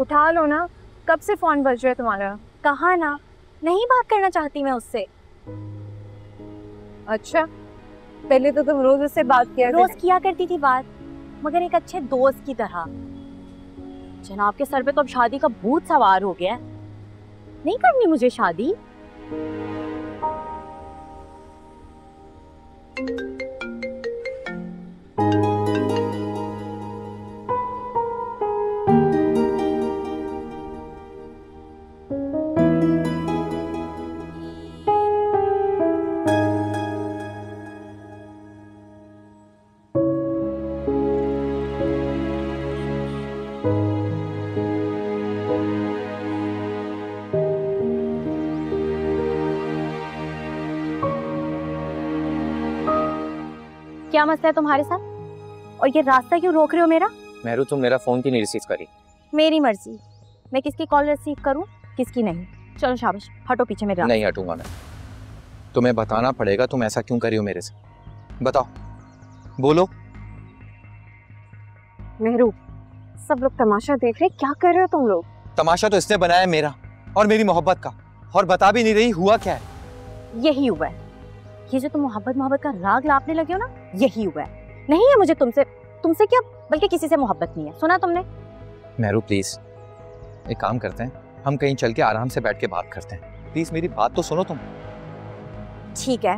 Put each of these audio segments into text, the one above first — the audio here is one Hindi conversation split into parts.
उठा लो ना, कब से फोन बज रहा है तुम्हारा? कहा ना, नहीं बात करना चाहती मैं उससे। अच्छा, पहले तो तुम रोज उससे बात किया करती थी बात, मगर एक अच्छे दोस्त की तरह। जनाब के सर पे तो अब शादी का भूत सवार हो गया है। नहीं करनी मुझे शादी। क्या मसला है तुम्हारे साथ? और ये रास्ता क्यों रोक रहे हो मेरा? मेहरू, तुम मेरा फोन क्यों नहीं रिसीव करी? मेरी मर्जी, मैं किसकी कॉल रिसीव करूं, किसकी नहीं। चलो शाबाश, हटो पीछे मेरे। नहीं हटूंगा मैं। तुम्हें बताना पड़ेगा तुम ऐसा क्यों करी हो मेरे से। बताओ, बोलो। मेहरू, सब लोग तमाशा देख रहे, क्या कर रहे हो तुम लोग? तमाशा तो इसने बनाया मेरा और मेरी मोहब्बत का, और बता भी नहीं रही हुआ क्या है। यही हुआ है, ये जो तुम मोहब्बत का राग लापने लगे हो ना, यही हुआ है। नहीं है मुझे तुमसे क्या, बल्कि किसी से मोहब्बत नहीं है। सुना तुमने? मेहरू प्लीज, एक काम करते हैं, हम कहीं चल के आराम से बैठ के बात करते हैं। प्लीज मेरी बात तो सुनो तुम। ठीक है,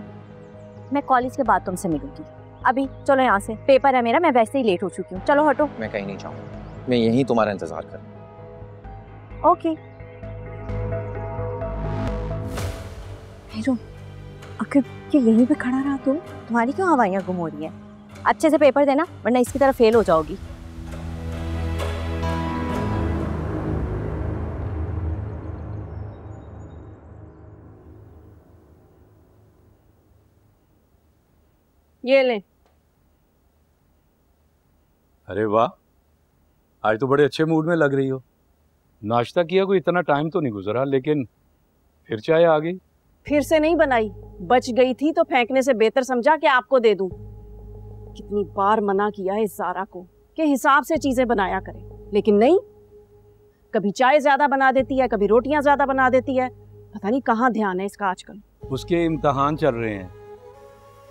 मैं कॉलेज के बाद तुमसे मिलूंगी। अभी चलो यहाँ से, पेपर है मेरा, मैं वैसे ही लेट हो चुकी हूँ। चलो हटो। मैं कहीं नहीं जाऊंगा, मैं यहीं तुम्हारा इंतजार कर। ओके। आखिर ये यहीं पे खड़ा रहा तो? तुम्हारी क्यों हवाइयाँ गुम हो रही हैं? अच्छे से पेपर देना, वरना इसकी तरह फेल हो जाओगी। ये ले। अरे वाह, आज तो बड़े अच्छे मूड में लग रही हो। नाश्ता किया कोई इतना टाइम तो नहीं गुजरा, लेकिन फिर चाय आ गई। फिर से नहीं बनाई, बच गई थी तो फेंकने से बेहतर समझा कि आपको दे दूं। कितनी बार मना किया है इस ज़ारा को कि हिसाब से चीजें बनाया करे, लेकिन नहीं। कभी चाय ज्यादा बना देती है, कभी रोटियां ज्यादा बना देती है। पता नहीं कहाँ ध्यान है इसका आजकल। उसके इम्तिहान चल रहे हैं,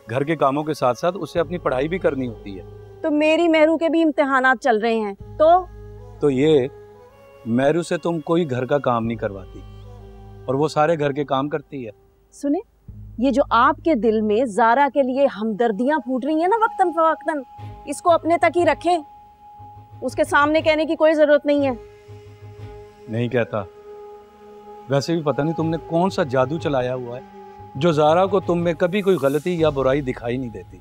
घर के कामों के साथ साथ उसे अपनी पढ़ाई भी करनी होती है। तो मेरी मेहरू के भी इम्तिहानात चल रहे हैं तो ये मेहरू से तुम कोई घर का काम नहीं करवाती और वो सारे घर के काम करती है। सुने, ये जो आपके दिल में ज़ारा के लिए हमदर्दियां फूट रही हैं ना वक्तन फवक्तन, इसको अपने तक ही रखें। उसके सामने कहने की कोई जरूरत नहीं है। नहीं कहता। वैसे भी पता नहीं तुमने कौन सा जादू चलाया हुआ है जो ज़ारा को तुम में कभी कोई गलती या बुराई दिखाई नहीं देती।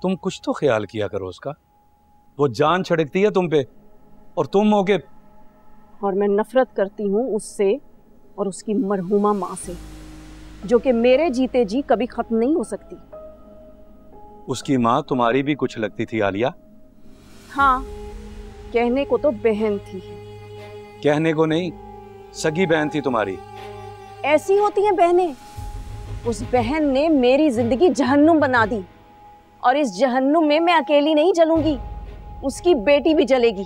तुम कुछ तो ख्याल किया करो उसका। वो जान छिड़कती है तुम पे और तुम हो के। और मैं नफरत करती हूँ उससे और उसकी मरहूमा माँ से, जो कि मेरे जीते जी कभी खत्म नहीं हो सकती। उसकी माँ तुम्हारी भी कुछ लगती थी आलिया। हाँ, कहने को तो बहन थी। कहने को नहीं, सगी बहन थी तुम्हारी। ऐसी होती हैं बहनें। उस बहन ने मेरी जिंदगी जहन्नुम बना दी, और इस जहन्नुम में मैं अकेली नहीं जलूंगी, उसकी बेटी भी जलेगी।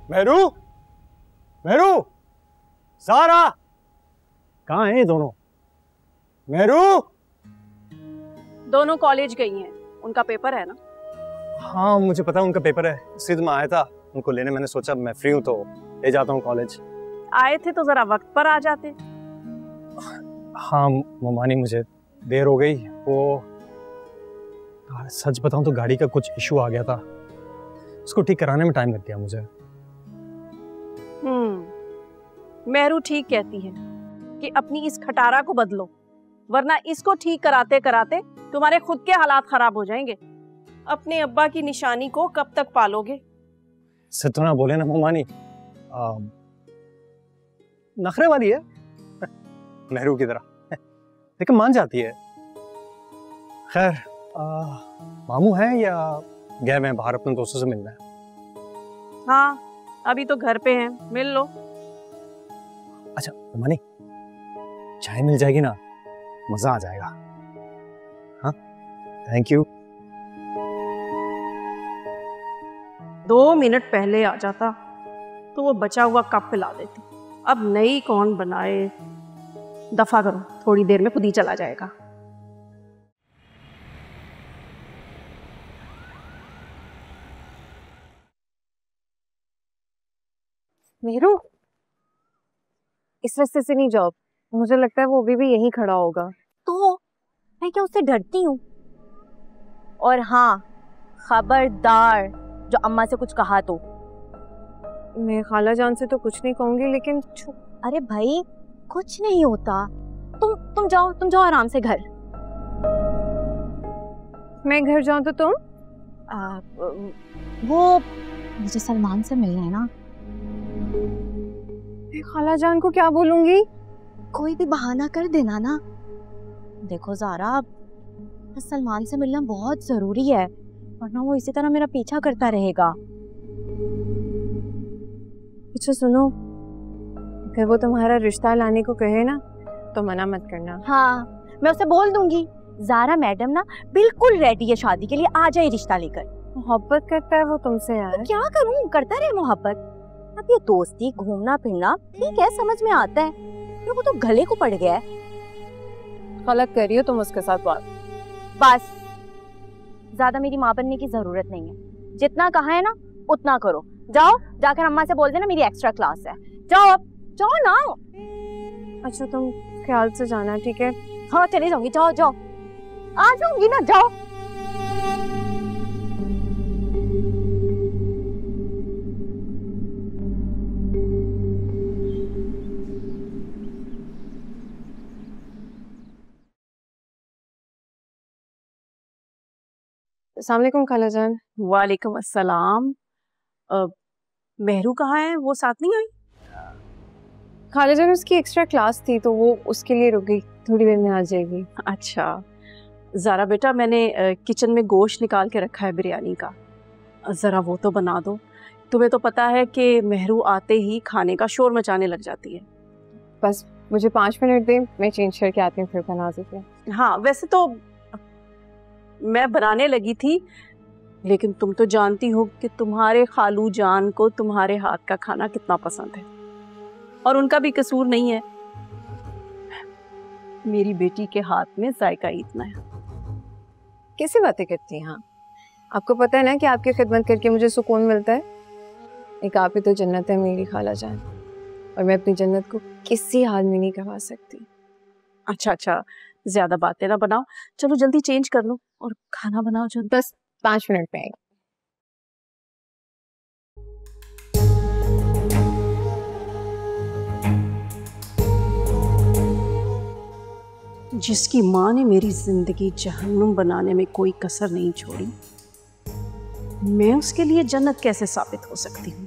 मेहरू, मेहरू, ज़ारा, कहाँ हैं ये दोनों? मेहरू। दोनों कॉलेज गई हैं, उनका पेपर है ना। हाँ मुझे पता है उनका पेपर है, इसलिए तो मैं आया था उनको लेने। मैंने सोचा मैं फ्री हूँ तो ले जाता हूँ कॉलेज। आए थे तो जरा वक्त पर आ जाते। हाँ ममानी, मुझे देर हो गई। वो सच बताऊं तो गाड़ी का कुछ इशू आ गया था, उसको ठीक कराने में टाइम लग गया मुझे। मेहरू ठीक कहती है कि अपनी इस खटारा को बदलो, वरना इसको ठीक कराते कराते तुम्हारे खुद के हालात खराब हो जाएंगे। अपने अब्बा की निशानी को कब तक पालोगे? सच तो ना बोले ना ममानी, नखरे वाली है मेहरू की तरह, लेकिन मान जाती है। खैर, मामू है या गए हुए बाहर अपने दोस्तों से मिलना है? हाँ, अभी तो घर पे हैं, मिल लो। अच्छा ममानी, चाय मिल जाएगी ना, मजा आ जाएगा। हाँ थैंक यू। 2 मिनट पहले आ जाता तो वो बचा हुआ कप पिला देती। अब नई कौन बनाए? दफा करो, थोड़ी देर में खुद ही चला जाएगा। मेहरू, इस रास्ते से नहीं जाओ, मुझे लगता है वो अभी भी यहीं खड़ा होगा। तो मैं क्या उससे डरती हूँ? और हाँ, खबरदार जो अम्मा से कुछ कहा तो। मैं खाला जान से तो कुछ नहीं कहूंगी, लेकिन अरे भाई कुछ नहीं होता, तुम जाओ आराम से घर। मैं घर जाऊं तो तुम? वो मुझे सलमान से मिलना है ना। मैं खाला जान को क्या बोलूंगी? कोई भी बहाना कर देना ना। देखो ज़ारा, सलमान से मिलना बहुत जरूरी है, वरना वो इसी तरह मेरा पीछा करता रहेगा। अच्छा सुनो, अगर वो तुम्हारा रिश्ता लाने को कहे ना तो मना मत करना। हाँ, मैं उसे बोल दूंगी ज़ारा मैडम ना बिल्कुल रेडी है शादी के लिए, आ जाए रिश्ता लेकर। मोहब्बत करता है वो तुमसे यार। तो क्या करूं, करता रहे मोहब्बत। अब ये दोस्ती घूमना फिरना ठीक है, समझ में आता है, पर वो तो गले को पड़ गया है। गलत कर रही हो तुम उसके साथ बात। बस ज्यादा मेरी माँ बनने की जरूरत नहीं है, जितना कहा है ना उतना करो। जाओ, जाकर अम्मा से बोल देना मेरी एक्स्ट्रा क्लास है। जाओ अब, जाओ ना। अच्छा तुम ख्याल से जाना, ठीक है? हाँ चले जाऊंगी, जाओ जाओ, आ जाऊंगी ना, जाओ। अस्सलाम वालेकुम खाला जान। वालेकुम अस्सलाम। मेहरू कहाँ है? वो साथ नहीं आई? खाला जान उसकी एक्स्ट्रा क्लास थी तो वो उसके लिए रुक गई, थोड़ी देर में आ जाएगी। अच्छा ज़ारा बेटा, मैंने किचन में गोश्त निकाल के रखा है बिरयानी का, ज़रा वो तो बना दो। तुम्हें तो पता है कि मेहरू आते ही खाने का शोर मचाने लग जाती है। बस मुझे 5 मिनट दे, मैं चेंज करके आती हूँ फिर बना देती हूँ। हाँ वैसे तो मैं बनाने लगी थी, लेकिन तुम तो जानती हो कि तुम्हारे खालू जान को तुम्हारे हाथ का खाना कितना पसंद है, और उनका भी कसूर नहीं है, मेरी बेटी के हाथ में जायका इतना है। कैसी बातें करती हैं? हाँ, आपको पता है ना कि आपकी खिदमत करके मुझे सुकून मिलता है। एक आप ही तो जन्नत है मेरी खाला जान, और मैं अपनी जन्नत को किसी हाल में नहीं गवा सकती। अच्छा, ज्यादा बातें ना बनाओ, चलो जल्दी चेंज कर लो और खाना बनाओ जल्दी। बस 5 मिनट में आएगी। जिसकी माँ ने मेरी जिंदगी जहन्नुम बनाने में कोई कसर नहीं छोड़ी, मैं उसके लिए जन्नत कैसे साबित हो सकती हूँ?